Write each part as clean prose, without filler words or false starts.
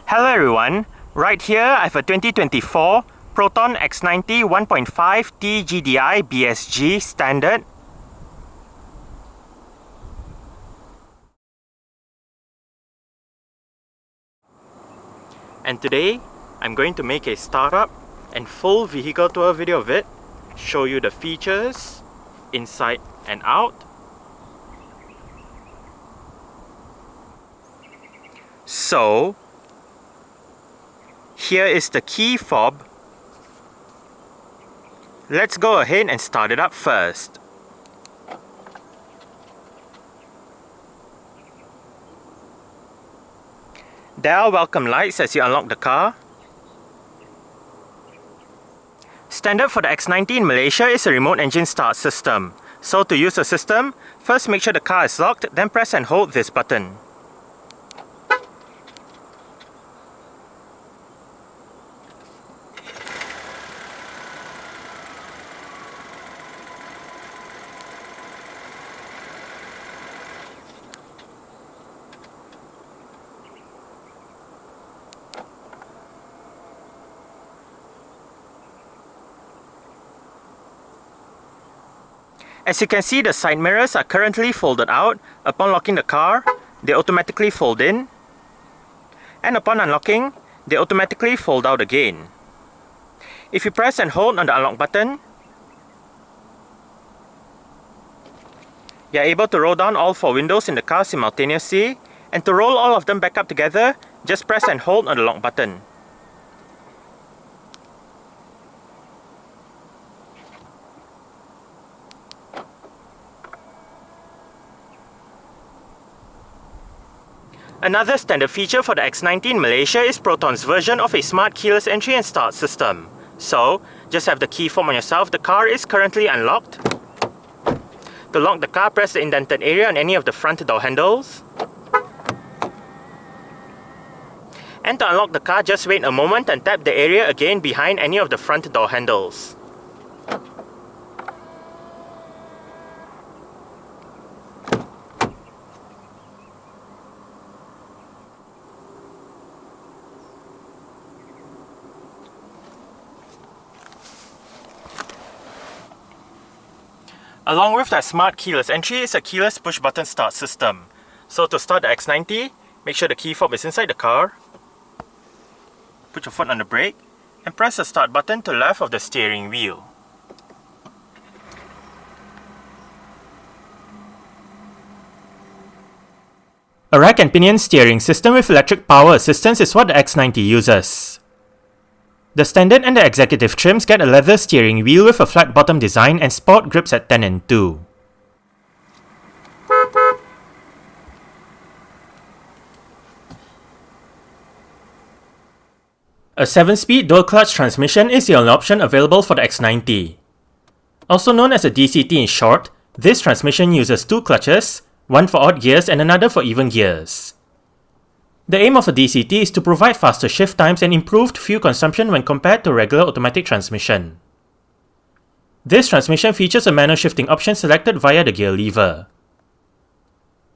Hello everyone, right here I have a 2024 Proton X90 1.5 TGDi BSG Standard. And today, I'm going to make a startup and full vehicle tour video of it, show you the features, inside and out. So, here is the key fob. Let's go ahead and start it up first. There are welcome lights as you unlock the car. Standard for the X90 in Malaysia is a remote engine start system. So to use the system, first make sure the car is locked, then press and hold this button. As you can see, the side mirrors are currently folded out. Upon locking the car, they automatically fold in. And upon unlocking, they automatically fold out again. If you press and hold on the unlock button, you are able to roll down all 4 windows in the car simultaneously. And to roll all of them back up together, just press and hold on the lock button. Another standard feature for the X90 in Malaysia is Proton's version of a smart keyless entry and start system. So, just have the key fob on yourself. The car is currently unlocked. To lock the car, press the indented area on any of the front door handles. And to unlock the car, just wait a moment and tap the area again behind any of the front door handles. Along with that smart keyless entry is a keyless push button start system. So to start the X90, make sure the key fob is inside the car. Put your foot on the brake and press the start button to the left of the steering wheel. A rack and pinion steering system with electric power assistance is what the X90 uses. The Standard and the Executive trims get a leather steering wheel with a flat bottom design and sport grips at 10 and 2. A 7-speed dual-clutch transmission is the only option available for the X90. Also known as a DCT in short, this transmission uses 2 clutches, one for odd gears and another for even gears. The aim of a DCT is to provide faster shift times and improved fuel consumption when compared to regular automatic transmission. This transmission features a manual shifting option selected via the gear lever.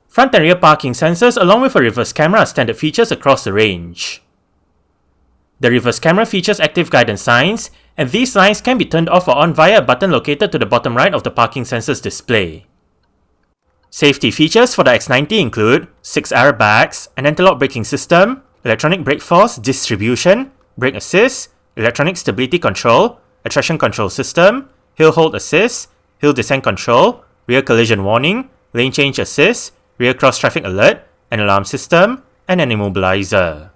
Front and rear parking sensors along with a reverse camera are standard features across the range. The reverse camera features active guidance signs, and these signs can be turned off or on via a button located to the bottom right of the parking sensors display. Safety features for the X90 include 6 airbags, an anti-lock braking system, electronic brake force distribution, brake assist, electronic stability control, a traction control system, hill hold assist, hill descent control, rear collision warning, lane change assist, rear cross traffic alert, an alarm system, and an immobilizer.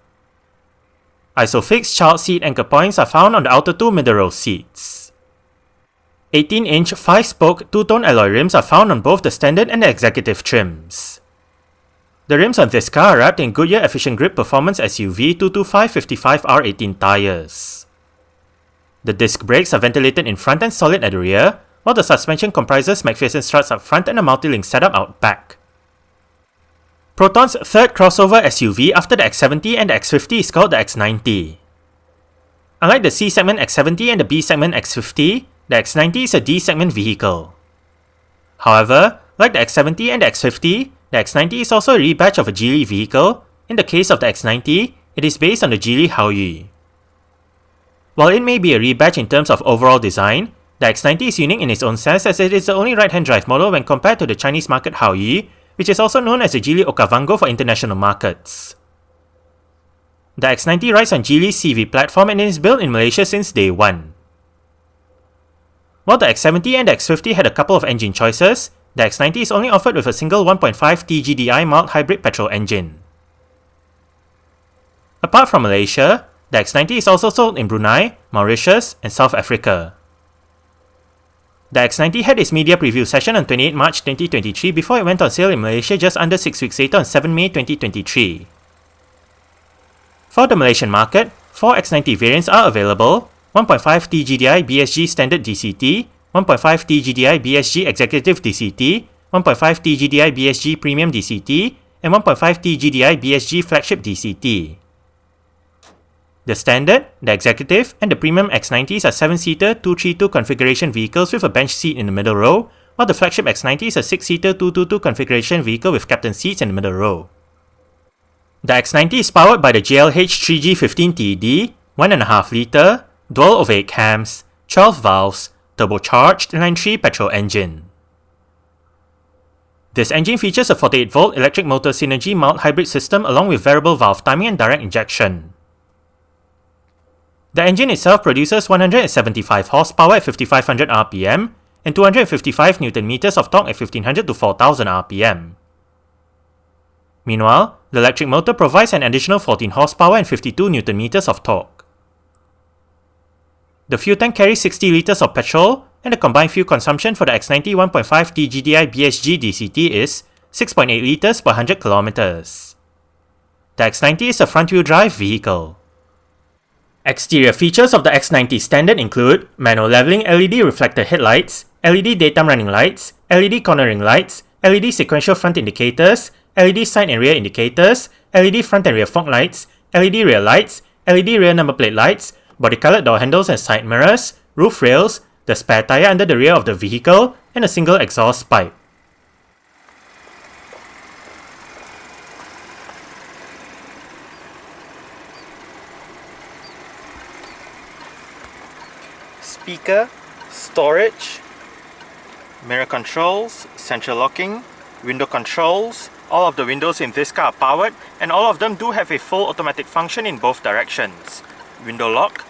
Isofix child seat anchor points are found on the outer 2 middle row seats. 18-inch 5-spoke 2-tone alloy rims are found on both the Standard and the Executive trims. The rims on this car are wrapped in Goodyear Efficient Grip Performance SUV 225/55R18 tyres. The disc brakes are ventilated in front and solid at the rear, while the suspension comprises McPherson struts up front and a multi-link setup out back. Proton's third crossover SUV after the X70 and the X50 is called the X90. Unlike the C-segment X70 and the B-segment X50, the X90 is a D-segment vehicle. However, like the X70 and the X50, the X90 is also a rebadge of a Geely vehicle. In the case of the X90, It is based on the Geely Haoyu. While it may be a rebadge in terms of overall design, the X90 is unique in its own sense as it is the only right-hand drive model when compared to the Chinese market Haoyu, which is also known as the Geely Okavango for international markets. The X90 rides on Geely's CV platform and is built in Malaysia since day one. While the X70 and the X50 had a couple of engine choices, the X90 is only offered with a single 1.5 TGDi mild hybrid petrol engine. Apart from Malaysia, the X90 is also sold in Brunei, Mauritius, and South Africa. The X90 had its media preview session on 28 March 2023 before it went on sale in Malaysia just under 6 weeks later on 7 May 2023. For the Malaysian market, 4 X90 variants are available: 1.5 TGDi BSG Standard DCT, 1.5 TGDi BSG Executive DCT, 1.5 TGDi BSG Premium DCT, and 1.5 TGDi BSG Flagship DCT. The Standard, the Executive, and the Premium X90s are 7-seater 232 configuration vehicles with a bench seat in the middle row, while the Flagship X90 is a 6-seater 222 configuration vehicle with captain seats in the middle row. The X90 is powered by the JLH 3G15TD, 1.5 litre, dual ovate cams, 12 valves, turbocharged line 3 petrol engine. This engine features a 48-volt electric motor synergy mild hybrid system along with variable valve timing and direct injection. The engine itself produces 175 horsepower at 5500 rpm and 255 Nm of torque at 1500 to 4000 rpm. Meanwhile, the electric motor provides an additional 14 horsepower and 52 Nm of torque. The fuel tank carries 60 litres of petrol, and the combined fuel consumption for the X90 1.5 TGDi BSG DCT is 6.8 litres per 100 km. The X90 is a front-wheel drive vehicle. Exterior features of the X90 Standard include manual leveling LED reflector headlights, LED daytime running lights, LED cornering lights, LED sequential front indicators, LED side and rear indicators, LED front and rear fog lights, LED rear lights, LED rear number plate lights, body-colored door handles and side mirrors, roof rails, the spare tyre under the rear of the vehicle, and a single exhaust pipe. Speaker, storage, mirror controls, central locking, window controls. All of the windows in this car are powered, and all of them do have a full automatic function in both directions. Window lock,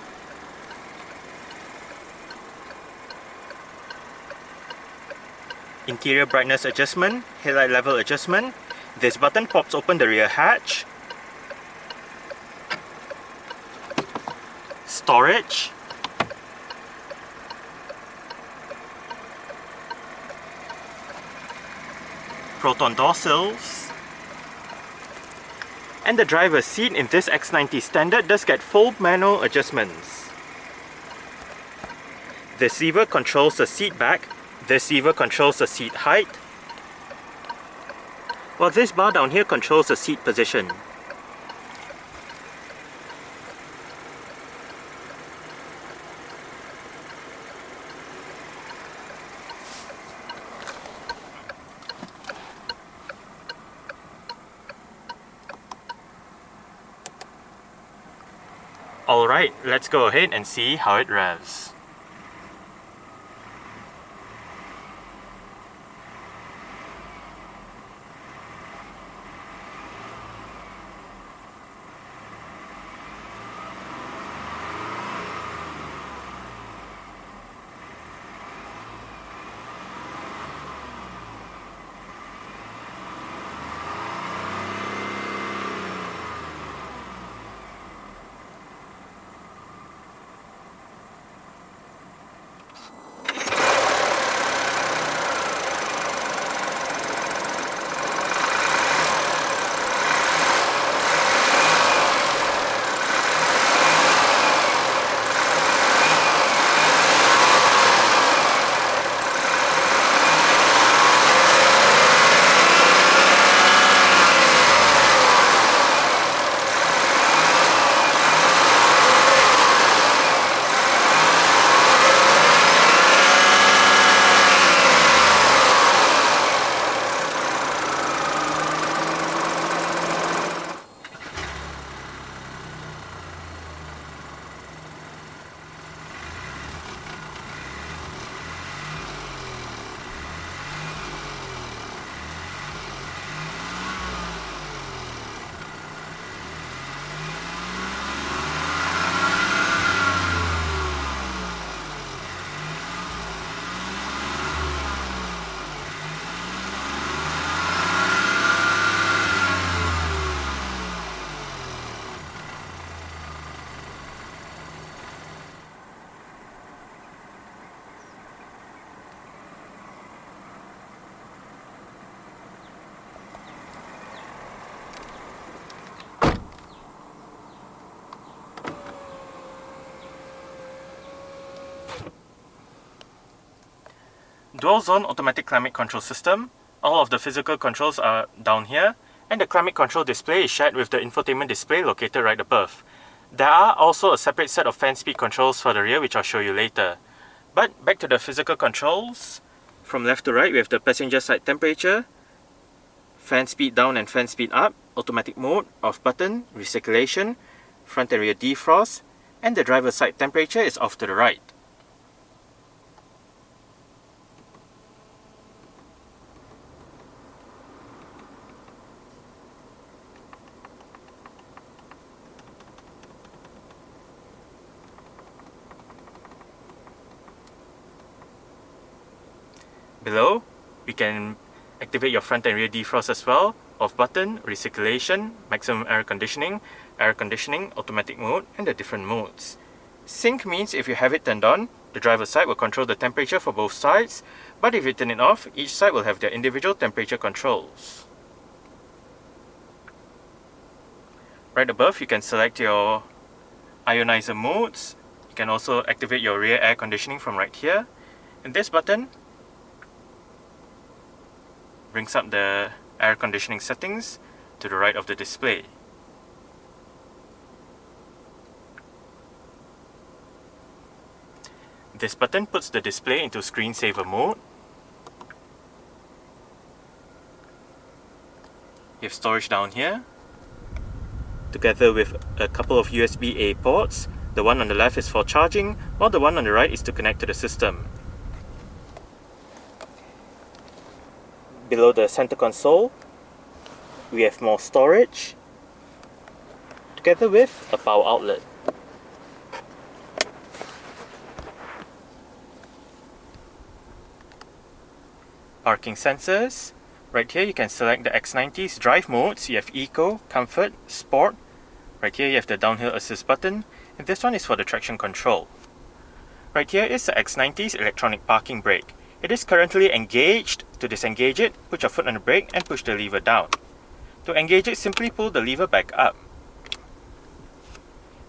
interior brightness adjustment, headlight level adjustment. This button pops open the rear hatch. Storage. Proton door sills. And the driver's seat in this X90 Standard does get full manual adjustments. This lever controls the seat back, this lever controls the seat height, while this bar down here controls the seat position. Alright, let's go ahead and see how it revs. Dual zone automatic climate control system. All of the physical controls are down here, and the climate control display is shared with the infotainment display located right above. There are also a separate set of fan speed controls for the rear, which I'll show you later. But back to the physical controls. From left to right, we have the passenger side temperature, fan speed down and fan speed up, automatic mode, off button, recirculation, front and rear defrost, and the driver side temperature is off to the right. Below, we can activate your front and rear defrost as well, off button, recirculation, maximum air conditioning, automatic mode, and the different modes. Sync means if you have it turned on, the driver's side will control the temperature for both sides, but if you turn it off, each side will have their individual temperature controls. Right above, you can select your ionizer modes. You can also activate your rear air conditioning from right here. And this button brings up the air conditioning settings to the right of the display. This button puts the display into screensaver mode. You have storage down here, together with a couple of USB-A ports. The one on the left is for charging, while the one on the right is to connect to the system. Below the center console, we have more storage, together with a power outlet. Parking sensors. Right here you can select the X90's drive modes. You have Eco, Comfort, Sport. Right here you have the downhill assist button, and this one is for the traction control. Right here is the X90's electronic parking brake. It is currently engaged. To disengage it, put your foot on the brake and push the lever down. To engage it, simply pull the lever back up.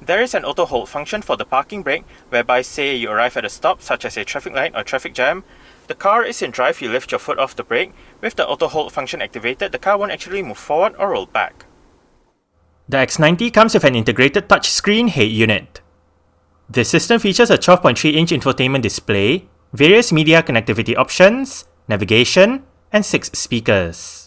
There is an auto hold function for the parking brake, whereby say you arrive at a stop such as a traffic light or traffic jam, the car is in drive, you lift your foot off the brake. With the auto hold function activated, the car won't actually move forward or roll back. The X90 comes with an integrated touchscreen head unit. This system features a 12.3-inch infotainment display, various media connectivity options, navigation, and 6 speakers.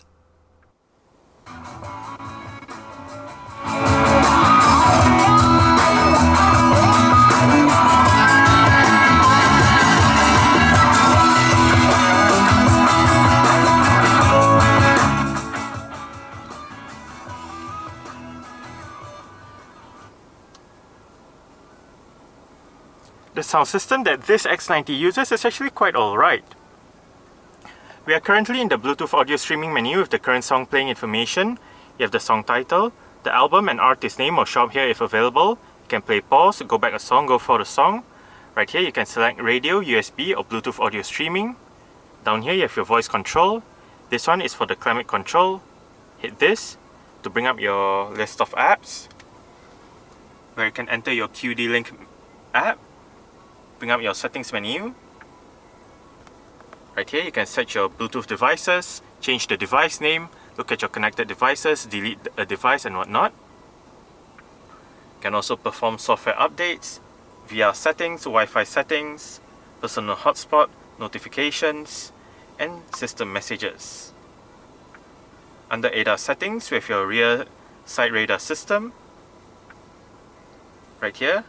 The sound system that this X90 uses is actually quite alright. We are currently in the Bluetooth audio streaming menu with the current song playing information. You have the song title, the album and artist name will show up here if available. You can play pause, go back a song, go for the song. Right here you can select radio, USB or Bluetooth audio streaming. Down here you have your voice control. This one is for the climate control. Hit this to bring up your list of apps, where you can enter your QD Link app. Bring up your settings menu. Right here you can set your Bluetooth devices, change the device name, look at your connected devices, delete a device and whatnot. You can also perform software updates, VR settings, Wi-Fi settings, personal hotspot, notifications, and system messages. Under ADAS settings, we have your rear side radar system. Right here,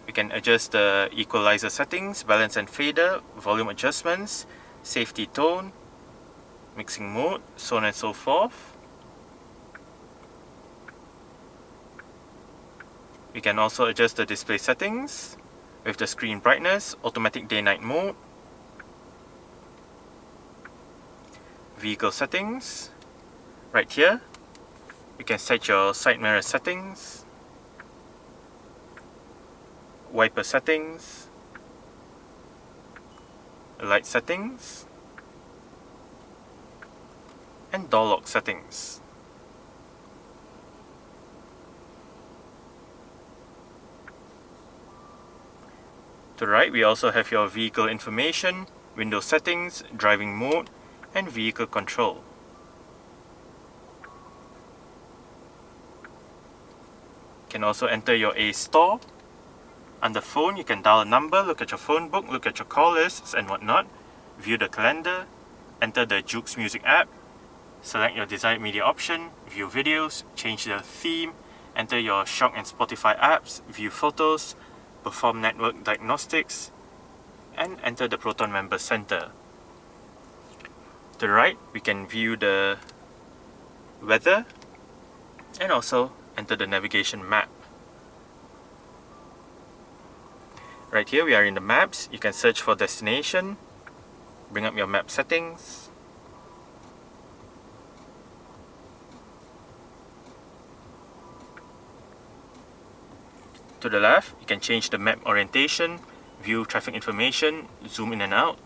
we can adjust the equalizer settings, balance and fader, volume adjustments, safety tone, mixing mode, so on and so forth. We can also adjust the display settings with the screen brightness, automatic day-night mode, vehicle settings. Right here, you can set your side mirror settings, wiper settings, light settings, and door lock settings. To the right, we also have your vehicle information, window settings, driving mode, and vehicle control. You can also enter your A store. On the phone, you can dial a number, look at your phone book, look at your call lists and whatnot, view the calendar, enter the Jukes Music app, select your desired media option, view videos, change the theme, enter your Shock and Spotify apps, view photos, perform network diagnostics, and enter the Proton Member Center. To the right, we can view the weather and also enter the navigation map. Right here we are in the maps. You can search for destination, bring up your map settings, to the left you can change the map orientation, view traffic information, zoom in and out.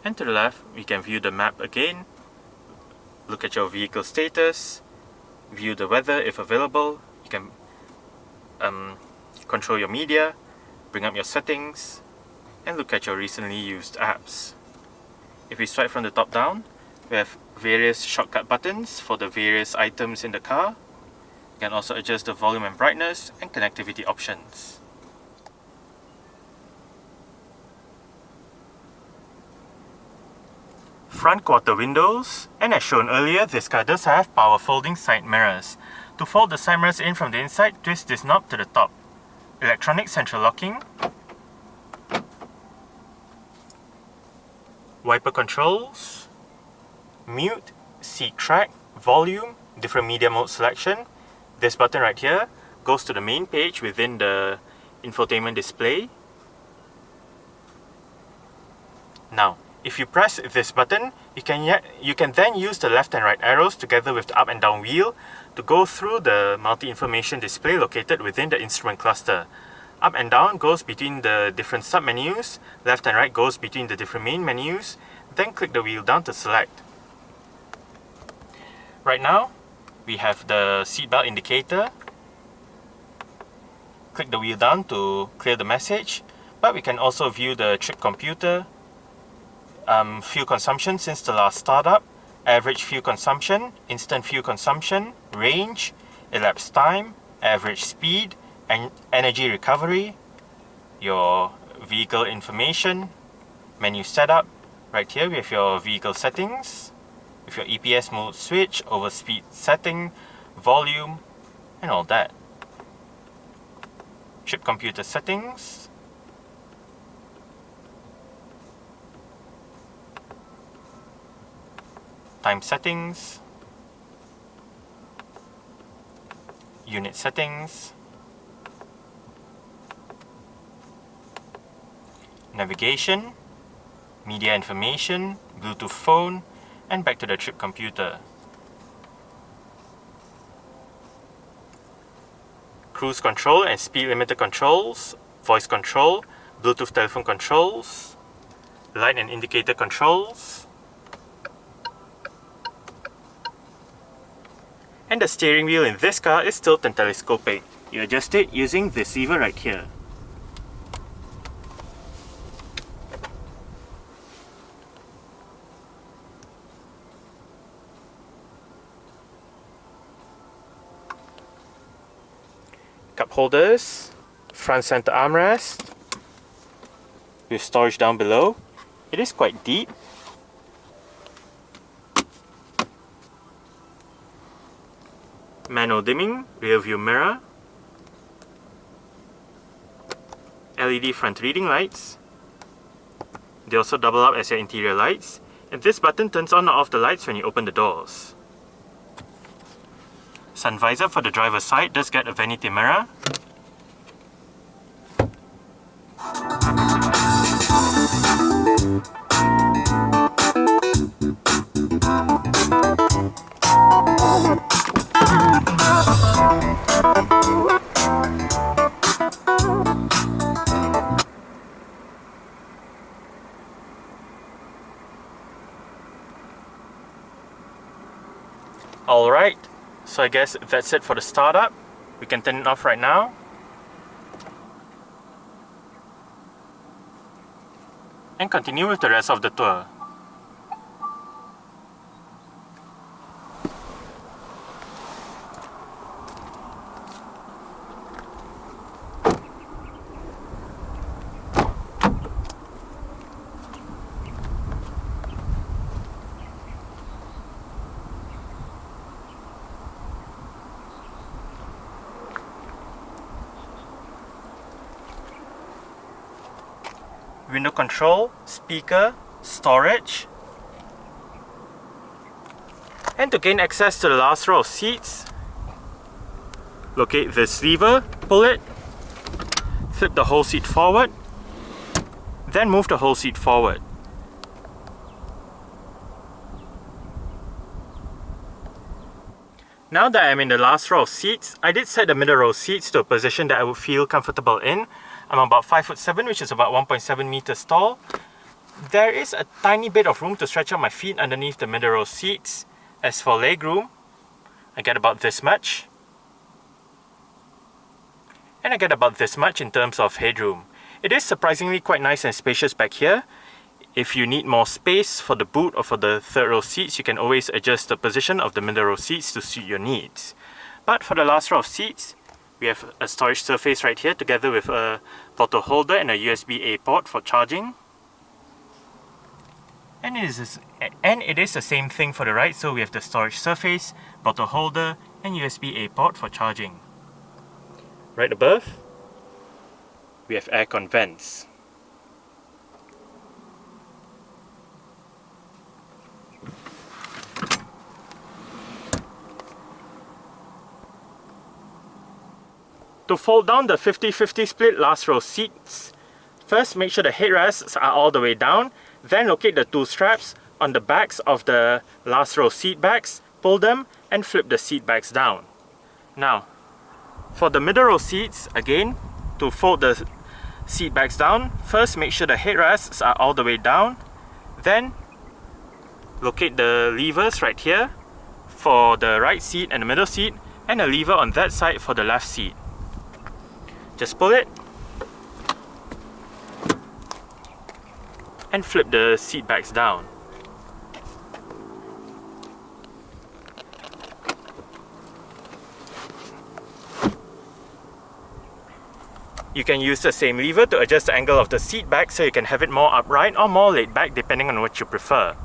And to the left we can view the map again, look at your vehicle status, view the weather if available. You can control your media, bring up your settings, and look at your recently used apps. If we swipe from the top down, we have various shortcut buttons for the various items in the car. You can also adjust the volume and brightness and connectivity options. Front quarter windows, and as shown earlier, this car does have power folding side mirrors. To fold the side mirrors in from the inside, twist this knob to the top. Electronic central locking, wiper controls, mute, seat track, volume, different media mode selection. This button right here goes to the main page within the infotainment display. Now, if you press this button, you can then use the left and right arrows together with the up and down wheel to go through the multi-information display located within the instrument cluster. Up and down goes between the different sub-menus, left and right goes between the different main menus, then click the wheel down to select. Right now, we have the seatbelt indicator. Click the wheel down to clear the message, but we can also view the trip computer, fuel consumption since the last startup, average fuel consumption, instant fuel consumption, range, elapsed time, average speed, and energy recovery, your vehicle information, menu setup. Right here we have your vehicle settings, with your EPS mode switch, over speed setting, volume, and all that. Trip computer settings, time settings, unit settings, navigation, media information, Bluetooth phone, and back to the trip computer. Cruise control and speed limiter controls, voice control, Bluetooth telephone controls, light and indicator controls, and the steering wheel in this car is tilt and telescopic. You adjust it using this lever right here. Cup holders, front center armrest, with storage down below. It is quite deep. Manual dimming, rear view mirror, LED front reading lights. They also double up as your interior lights, and this button turns on or off the lights when you open the doors. Sun visor for the driver's side does get a vanity mirror. Alright, so I guess that's it for the startup. We can turn it off right now. and continue with the rest of the tour. Window control, speaker, storage. And to gain access to the last row of seats, locate this lever, pull it, flip the whole seat forward, then move the whole seat forward. Now that I'm in the last row of seats, I did set the middle row seats to a position that I would feel comfortable in. I'm about 5'7", which is about 1.7 meters tall. There is a tiny bit of room to stretch out my feet underneath the middle row seats. As for legroom, I get about this much. And I get about this much in terms of headroom. It is surprisingly quite nice and spacious back here. If you need more space for the boot or for the third row seats, you can always adjust the position of the middle row seats to suit your needs. But for the last row of seats, we have a storage surface right here together with a bottle holder and a USB-A port for charging. And it is the same thing for the right, so we have the storage surface, bottle holder and USB-A port for charging. Right above, we have aircon vents. To fold down the 50-50 split last row seats, first make sure the headrests are all the way down, then locate the two straps on the backs of the last row seat backs, pull them and flip the seat backs down. Now, for the middle row seats, again, to fold the seat backs down, first make sure the headrests are all the way down, then locate the levers right here for the right seat and the middle seat, and a lever on that side for the left seat. Just pull it and flip the seat backs down. You can use the same lever to adjust the angle of the seat back so you can have it more upright or more laid back depending on what you prefer.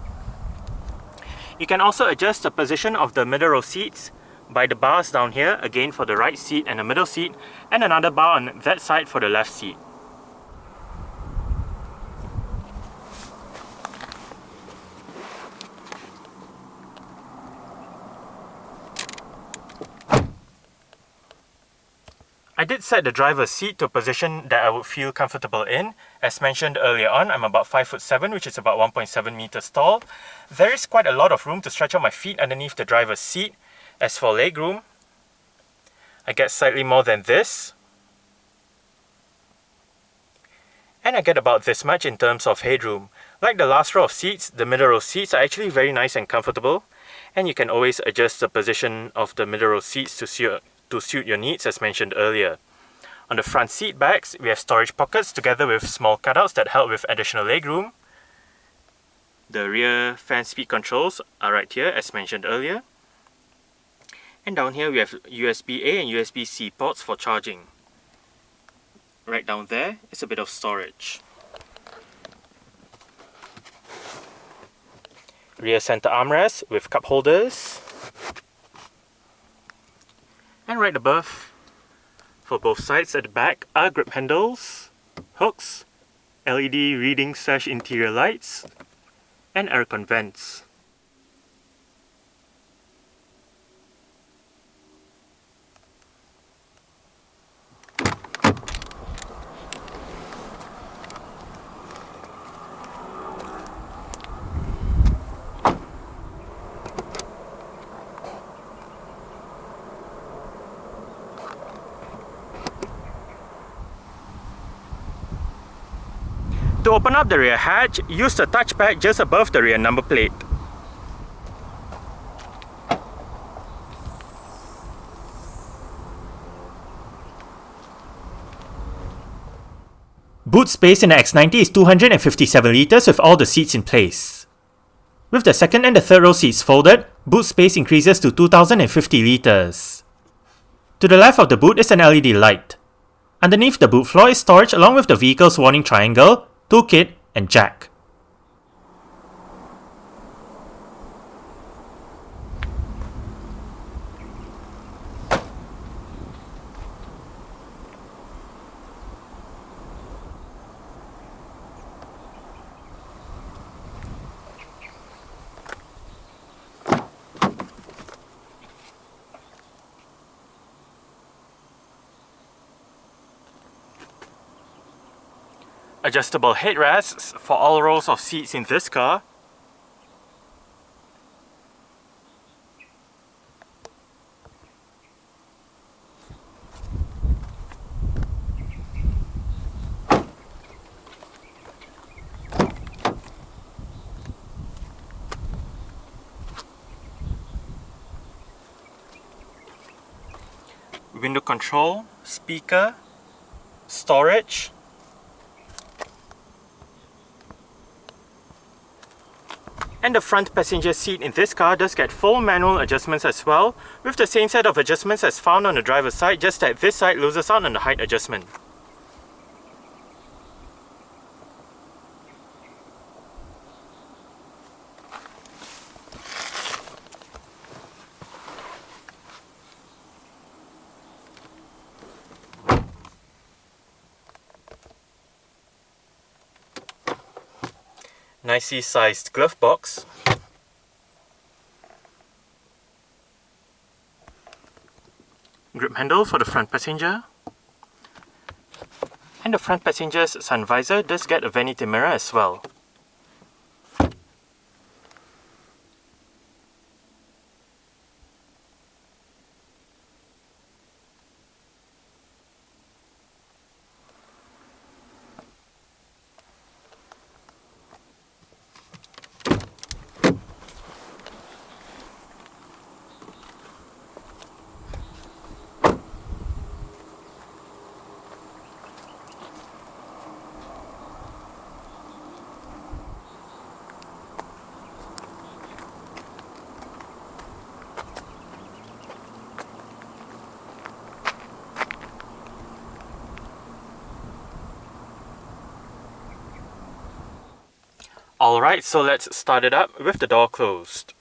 You can also adjust the position of the middle row seats by the bars down here, again for the right seat and the middle seat, and another bar on that side for the left seat. I did set the driver's seat to a position that I would feel comfortable in. As mentioned earlier on, I'm about 5'7", which is about 1.7 meters tall. There is quite a lot of room to stretch out my feet underneath the driver's seat. As for legroom, I get slightly more than this. And I get about this much in terms of headroom. Like the last row of seats, the middle row seats are actually very nice and comfortable. And you can always adjust the position of the middle row seats to suit your needs as mentioned earlier. On the front seat backs, we have storage pockets together with small cutouts that help with additional legroom. The rear fan speed controls are right here as mentioned earlier. And down here we have USB-A and USB-C ports for charging. Right down there is a bit of storage. Rear center armrest with cup holders. And right above, for both sides at the back, are grip handles, hooks, LED reading / interior lights, and aircon vents. To open up the rear hatch, use the touchpad just above the rear number plate. Boot space in the X90 is 257 litres with all the seats in place. With the second and the third row seats folded, boot space increases to 2050 litres. To the left of the boot is an LED light. Underneath the boot floor is storage along with the vehicle's warning triangle, toolkit, and jack. Adjustable headrests for all rows of seats in this car. Window control, speaker, storage. And the front passenger seat in this car does get full manual adjustments as well, with the same set of adjustments as found on the driver's side, just that this side loses out on the height adjustment. Nicely sized glove box. Grip handle for the front passenger. And the front passenger's sun visor does get a vanity mirror as well. Alright, so let's start it up with the door closed.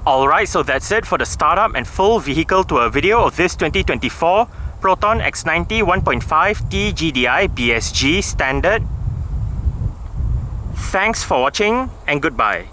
Alright, so that's it for the startup and full vehicle tour video of this 2024 Proton X90 1.5 TGDi BSG Standard. Thanks for watching and goodbye.